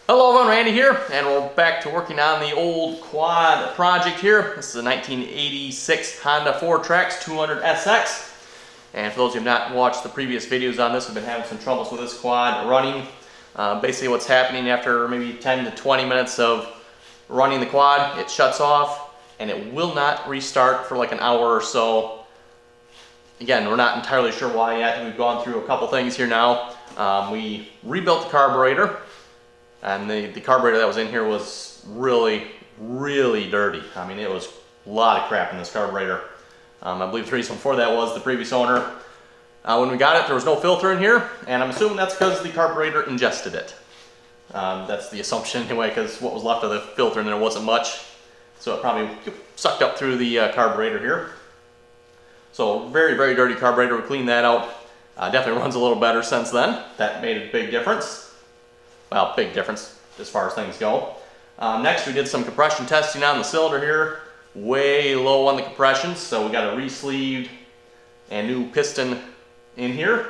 Hello everyone, Randy here, and we're back to working on the old quad project here. This is a 1986 Honda Fourtrax 200SX. And for those of you who have not watched the previous videos on this, we've been having some troubles with this quad running. Basically what's happening after maybe 10 to 20 minutes of running the quad, it shuts off and it will not restart for like an hour or so. Again, we're not entirely sure why yet. We've gone through a couple things here now. We rebuilt the carburetor. And the carburetor that was in here was really, really dirty. I mean, it was a lot of crap in this carburetor. I believe the reason for that was the previous owner, when we got it, there was no filter in here, and I'm assuming that's because the carburetor ingested it. That's the assumption anyway, because what was left of the filter in there wasn't much. So it probably sucked up through the carburetor here. So very, very dirty carburetor. We cleaned that out. Definitely runs a little better since then. That made a big difference. Well, big difference as far as things go. Next, we did some compression testing on the cylinder here. Way low on the compression, so we got a re-sleeved and new piston in here.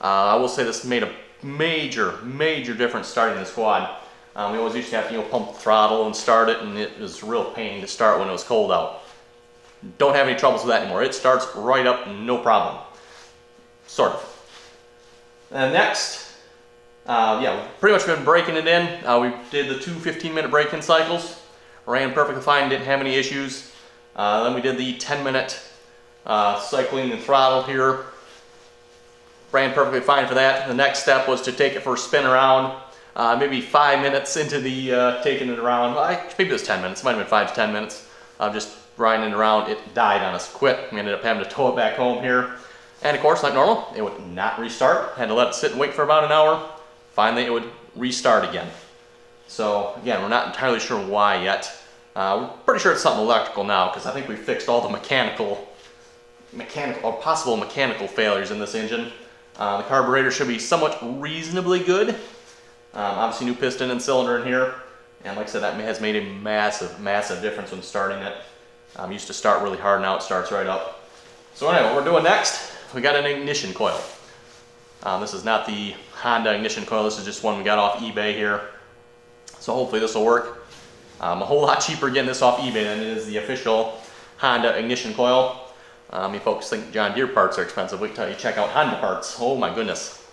I will say this made a major, major difference starting this quad. We always used to have to pump the throttle and start it, and it was a real pain to start when it was cold out. Don't have any troubles with that anymore. It starts right up, no problem. Sort of. And next, we've pretty much been breaking it in. We did the two 15-minute break-in cycles. Ran perfectly fine, didn't have any issues. Then we did the 10-minute cycling the throttle here. Ran perfectly fine for that. The next step was to take it for a spin around. Maybe 5 minutes into the taking it around. Well, maybe it was 10 minutes. It might have been 5 to 10 minutes. Just riding it around. It died on us. Quit. We ended up having to tow it back home here. And of course, like normal, it would not restart. Had to let it sit and wait for about an hour. Finally, it would restart again. So again, we're not entirely sure why yet. We're pretty sure it's something electrical now, because I think we fixed all the mechanical or possible mechanical failures in this engine. The carburetor should be somewhat reasonably good. Obviously, new piston and cylinder in here, and like I said, that has made a massive, massive difference when starting it. Used to start really hard, now it starts right up. So anyway, what we're doing next, we got an ignition coil. This is not the Honda ignition coil, this is just one we got off eBay here. So hopefully this will work. A whole lot cheaper getting this off eBay than it is the official Honda ignition coil. You folks think John Deere parts are expensive, wait till you check out Honda parts. Oh my goodness.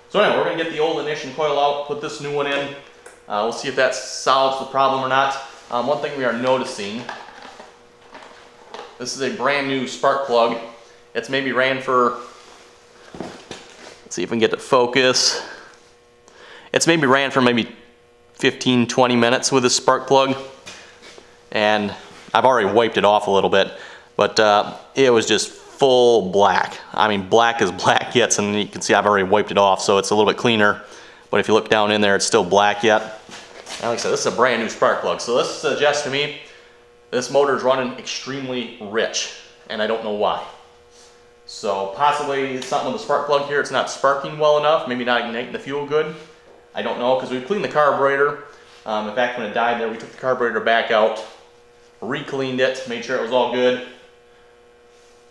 So anyway, we're going to get the old ignition coil out, put this new one in. We'll see if that solves the problem or not. One thing we are noticing, this is a brand new spark plug. It's maybe ran for, let's see if we can get to focus. It's maybe ran for maybe 15-20 minutes with this spark plug, and I've already wiped it off a little bit, but it was just full black. I mean, black as black gets, and you can see I've already wiped it off, so it's a little bit cleaner. But if you look down in there, it's still black yet. And like I said, this is a brand new spark plug, so this suggests to me this motor is running extremely rich, and I don't know why. So possibly it's something with the spark plug here, it's not sparking well enough, maybe not igniting the fuel good. I don't know, because we cleaned the carburetor. In fact, when it died there, we took the carburetor back out, re-cleaned it, made sure it was all good.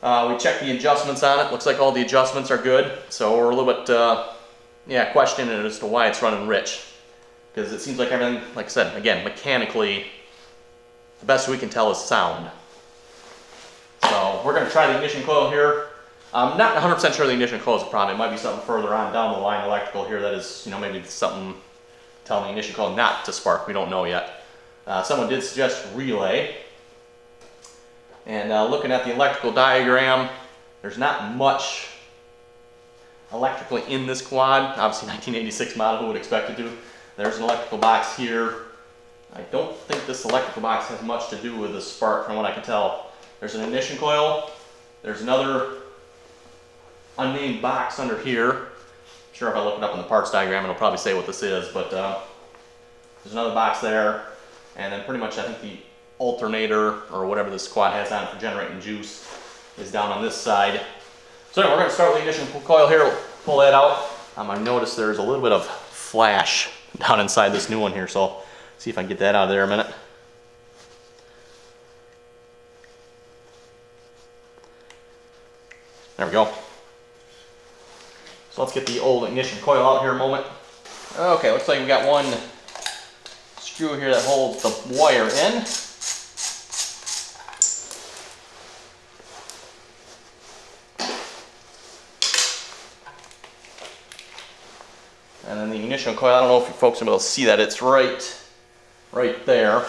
We checked the adjustments on it. Looks like all the adjustments are good. So we're a little bit, questioning it as to why it's running rich. Because it seems like everything, like I said, again, mechanically, the best we can tell is sound. So we're going to try the ignition coil here. I'm not 100% sure the ignition coil is a problem. It might be something further on down the line electrical here that is, maybe something telling the ignition coil not to spark. We don't know yet. Someone did suggest relay. And looking at the electrical diagram, there's not much electrically in this quad. Obviously 1986 model, who would expect it to. There's an electrical box here. I don't think this electrical box has much to do with the spark from what I can tell. There's an ignition coil. There's another unnamed box under here. I'm sure if I look it up in the parts diagram, it'll probably say what this is, but there's another box there. And then pretty much I think the alternator, or whatever this quad has on it for generating juice, is down on this side. So anyway, we're going to start with the ignition coil here. We'll pull that out. I noticed there's a little bit of flash down inside this new one here, so I'll see if I can get that out of there a minute. There we go. So let's get the old ignition coil out here a moment. Okay, looks like we got one screw here that holds the wire in. And then the ignition coil, I don't know if you folks will be able to see that, it's right there.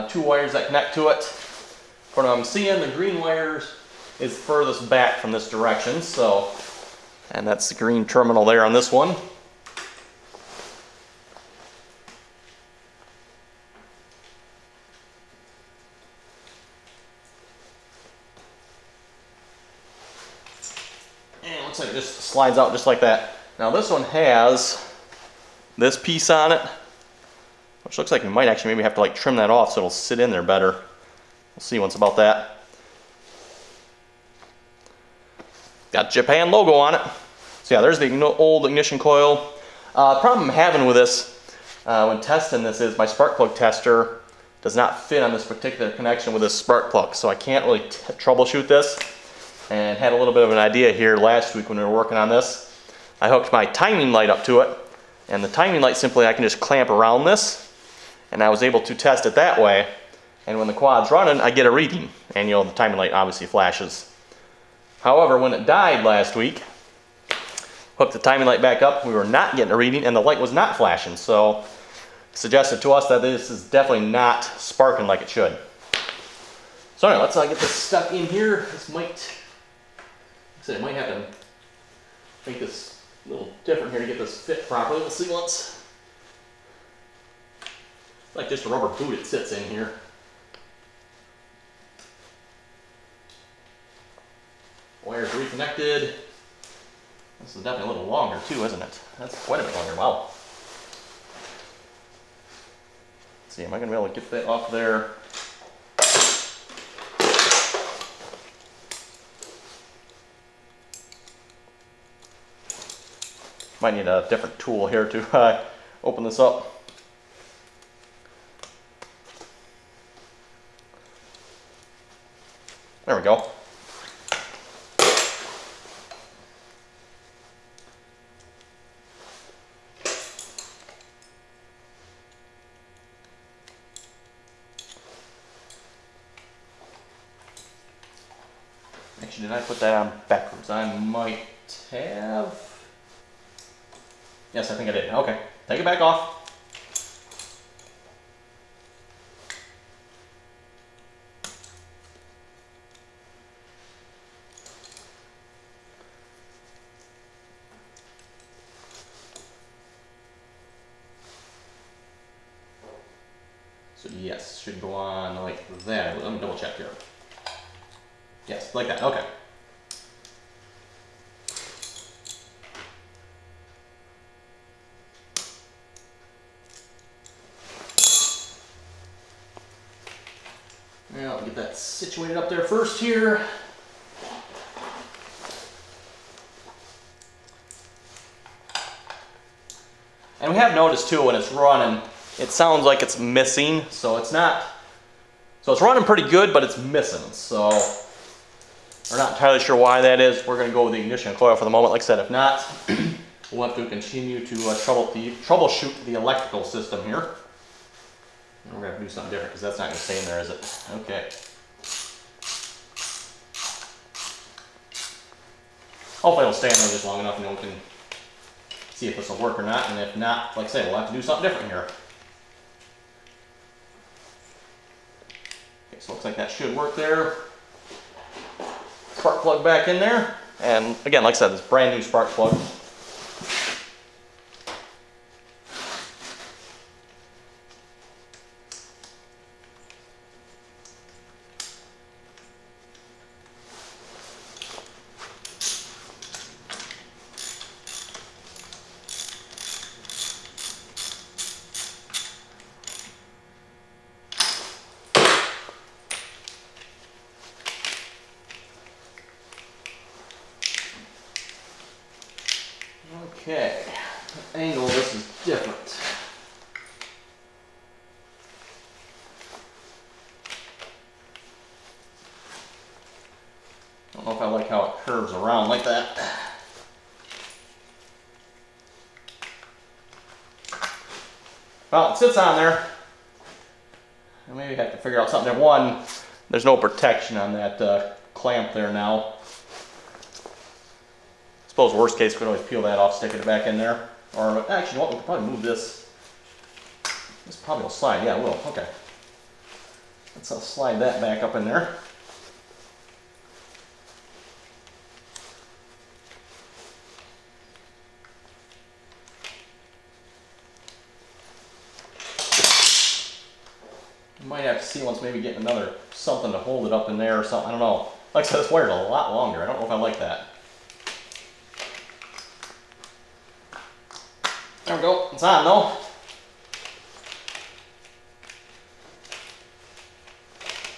2 wires that connect to it. From what I'm seeing, the green wires is furthest back from this direction, so, and that's the green terminal there on this one. And it looks like it just slides out just like that. Now this one has this piece on it, which looks like we might actually maybe have to like trim that off so it'll sit in there better. We'll see once about that. Got Japan logo on it. So yeah, there's the old ignition coil. Problem I'm having with this when testing this is my spark plug tester does not fit on this particular connection with this spark plug, so I can't really troubleshoot this. And had a little bit of an idea here last week when we were working on this. I hooked my timing light up to it, and the timing light simply I can just clamp around this, and I was able to test it that way. And when the quad's running, I get a reading, and the timing light obviously flashes. However, when it died last week, hooked the timing light back up, we were not getting a reading, and the light was not flashing. So suggested to us that this is definitely not sparking like it should. So anyway, let's get this stuck in here. This might, like I said, I might have to make this a little different here to get this fit properly. We'll see once. It's like just a rubber boot it sits in here. Wires reconnected. This is definitely a little longer too, isn't it? That's quite a bit longer. Wow. Let's see, am I going to be able to get that off there? Might need a different tool here to open this up. There we go. Actually, did I put that on backwards? I might have. Yes, I think I did. Okay, take it back off. So yes, should go on like that. Let me double check here. Yes, like that. Okay. Now I'll get that situated up there first here. And we have noticed too when it's running, it sounds like it's missing. So it's not, so it's running pretty good, but it's missing. So we're not entirely sure why that is. We're going to go with the ignition coil for the moment. Like I said, if not, we'll have to continue to troubleshoot the electrical system here. We're going to have to do something different because that's not going to stay in there, is it? Okay. Hopefully it'll stay in there just long enough and we can see if this will work or not. And if not, like I say, we'll have to do something different here. Okay, so it looks like that should work there. Spark plug back in there. And again, like I said, this brand new spark plug. Okay, the angle of this is different. I don't know if I like how it curves around like that. Well, it sits on there. maybe I have to figure out something there. One, there's no protection on that clamp there now. I suppose worst case, we could always peel that off, stick it back in there. Or actually, what, we could probably move this. This probably will slide. Yeah, it will. Okay. Let's slide that back up in there. Might have to see once maybe getting another something to hold it up in there or something. I don't know. Like I said, this wire's a lot longer. I don't know if I like that. There we go. It's on though.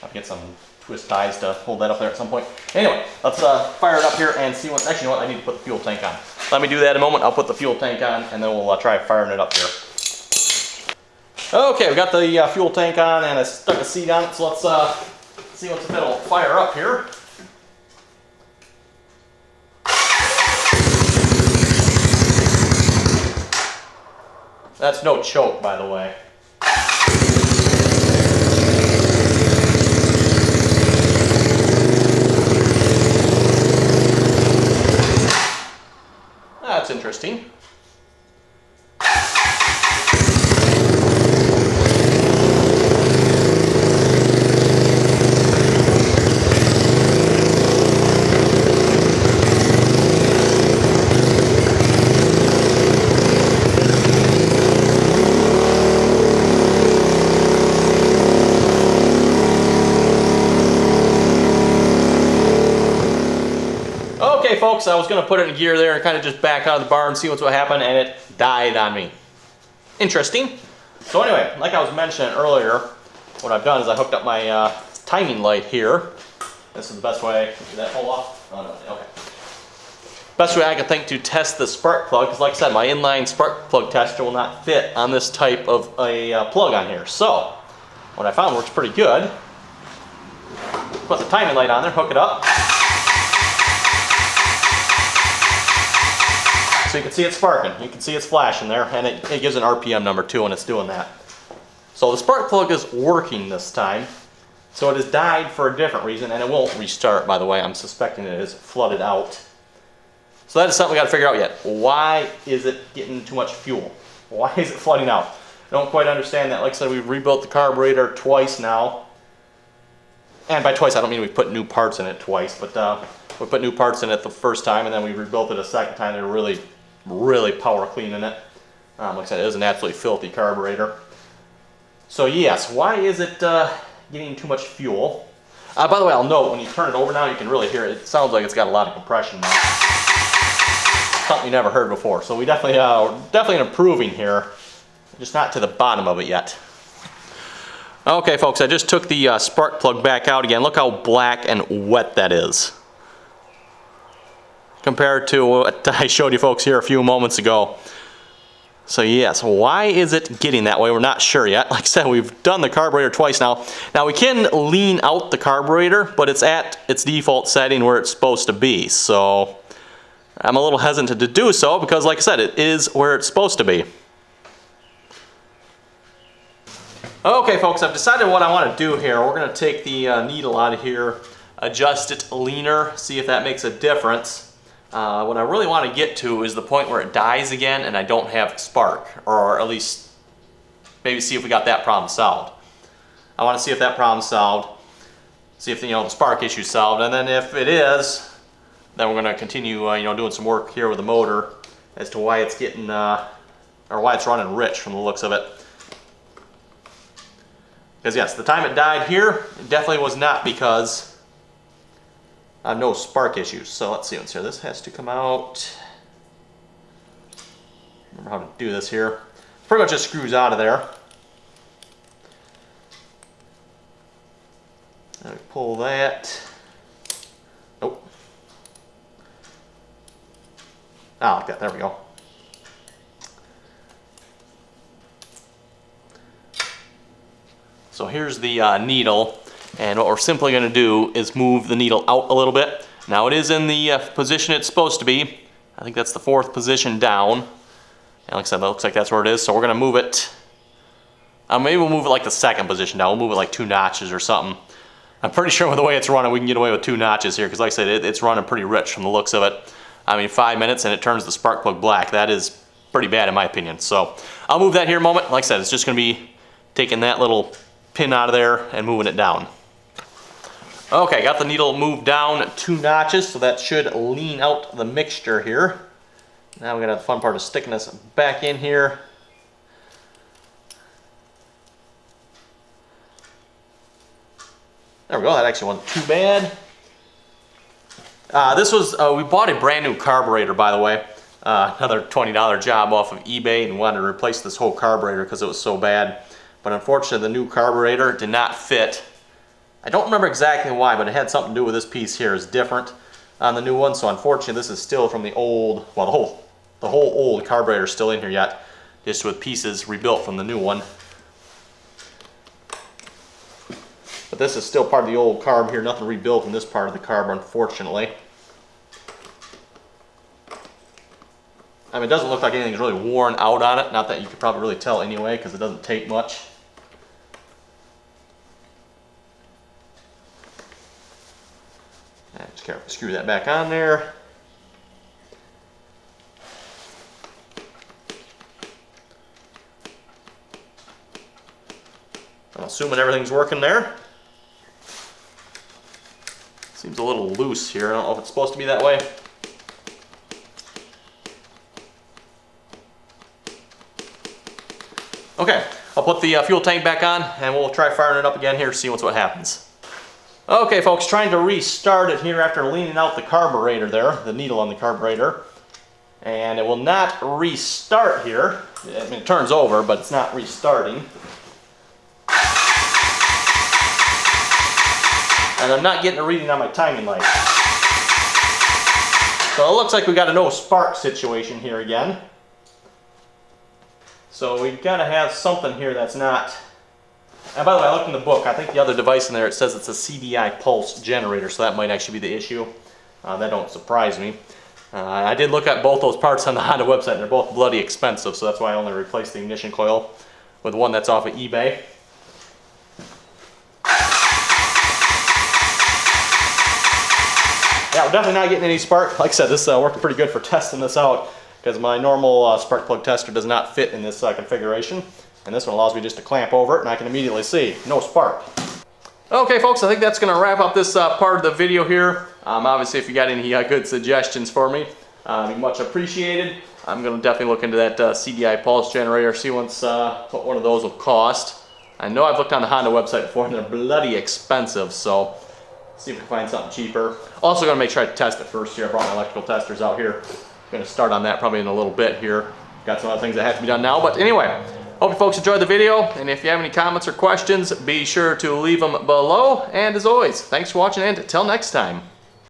I'll get some twist ties to hold that up there at some point. Anyway, let's fire it up here and see what. Actually, you know what? I need to put the fuel tank on. Let me do that in a moment. I'll put the fuel tank on and then we'll try firing it up here. Okay, we got the fuel tank on and I stuck a seat on it, so let's see if it'll fire up here. That's no choke, by the way. That's interesting. Okay folks, I was going to put it in gear there and kind of just back out of the bar and see what's what happened, and it died on me. Interesting. So anyway, like I was mentioning earlier, what I've done is I hooked up my timing light here. This is the best way. Did that pull off? Oh no, okay. Best way I can think to test the spark plug, because like I said, my inline spark plug tester will not fit on this type of a plug on here. So, what I found works pretty good. Put the timing light on there, hook it up. So you can see it sparking, you can see it's flashing there, and it gives an RPM number too when it's doing that. So the spark plug is working this time. So it has died for a different reason, and it won't restart, by the way. I'm suspecting it is flooded out. So that is something we got to figure out yet. Why is it getting too much fuel? Why is it flooding out? I don't quite understand that. Like I said, we've rebuilt the carburetor twice now. And by twice, I don't mean we put new parts in it twice, but we put new parts in it the first time, and then we rebuilt it a second time. They're really power cleaning it. Like I said, it is an absolutely filthy carburetor. So yes, why is it getting too much fuel? By the way, I'll note, when you turn it over now, you can really hear it. It sounds like it's got a lot of compression now. Something you never heard before. So we definitely improving here, just not to the bottom of it yet. Okay folks, I just took the spark plug back out again. Look how black and wet that is, compared to what I showed you folks here a few moments ago. So yes, why is it getting that way? We're not sure yet. Like I said, we've done the carburetor twice now. Now we can lean out the carburetor, but it's at its default setting where it's supposed to be. So I'm a little hesitant to do so because, like I said, it is where it's supposed to be. Okay folks, I've decided what I want to do here. We're going to take the needle out of here, adjust it leaner, see if that makes a difference. What I really want to get to is the point where it dies again and I don't have spark, or at least maybe see if we got that problem solved. I want to see if that problem's solved, see if the spark issue's solved, and then if it is, then we're going to continue doing some work here with the motor as to why it's getting or why it's running rich from the looks of it. Because yes, the time it died here, it definitely was not because no spark issues. So let's see what's here. This has to come out. Remember how to do this here. Pretty much just screws out of there. Let me pull that. Nope. Ah, like that. There we go. So here's the needle, and what we're simply going to do is move the needle out a little bit. Now it is in the position it's supposed to be. I think that's the 4th position down. And like I said, that looks like that's where it is. So we're going to move it Maybe we'll move it like the second position down. We'll move it like 2 notches or something. I'm pretty sure with the way it's running, we can get away with 2 notches here, because like I said, it's running pretty rich from the looks of it. I mean, 5 minutes and it turns the spark plug black. That is pretty bad in my opinion. So I'll move that here in a moment. Like I said, it's just gonna be taking that little pin out of there and moving it down. Okay, got the needle moved down 2 notches, so that should lean out the mixture here. Now we're gonna have the fun part of sticking this back in here. There we go, that actually wasn't too bad. This was, we bought a brand new carburetor, by the way. Another $20 job off of eBay, and wanted to replace this whole carburetor because it was so bad. But unfortunately, the new carburetor did not fit. I don't remember exactly why, but it had something to do with this piece here is different on the new one. So unfortunately, this is still from the old, well, the whole old carburetor is still in here yet, just with pieces rebuilt from the new one. But this is still part of the old carb here, nothing rebuilt in this part of the carb, unfortunately. I mean, it doesn't look like anything's really worn out on it, not that you could probably really tell anyway, because it doesn't take much. And just carefully screw that back on there. I'm assuming everything's working there. Seems a little loose here. I don't know if it's supposed to be that way. Okay, I'll put the fuel tank back on and we'll try firing it up again here, see what happens. Okay folks, trying to restart it here after leaning out the carburetor there, the needle on the carburetor. And it will not restart here. I mean, it turns over, but it's not restarting. And I'm not getting a reading on my timing light. So it looks like we got a no spark situation here again. So we gotta have something here that's not. And by the way, I looked in the book. I think the other device in there, it says it's a CDI pulse generator, so that might actually be the issue. That don't surprise me. I did look at both those parts on the Honda website, and they're both bloody expensive, so that's why I only replaced the ignition coil with one that's off of eBay. Yeah, we're definitely not getting any spark. Like I said, this worked pretty good for testing this out, because my normal spark plug tester does not fit in this configuration. And this one allows me just to clamp over it, and I can immediately see no spark. Okay folks, I think that's going to wrap up this part of the video here. Obviously, if you got any good suggestions for me, much appreciated. I'm going to definitely look into that CDI pulse generator, see what one of those will cost. I know I've looked on the Honda website before, and they're bloody expensive, so see if we can find something cheaper. Also going to make sure I test it first here. I brought my electrical testers out here. Going to start on that probably in a little bit here. Got some other things that have to be done now, but anyway, hope you folks enjoyed the video, and if you have any comments or questions, be sure to leave them below. And as always, thanks for watching, and until next time.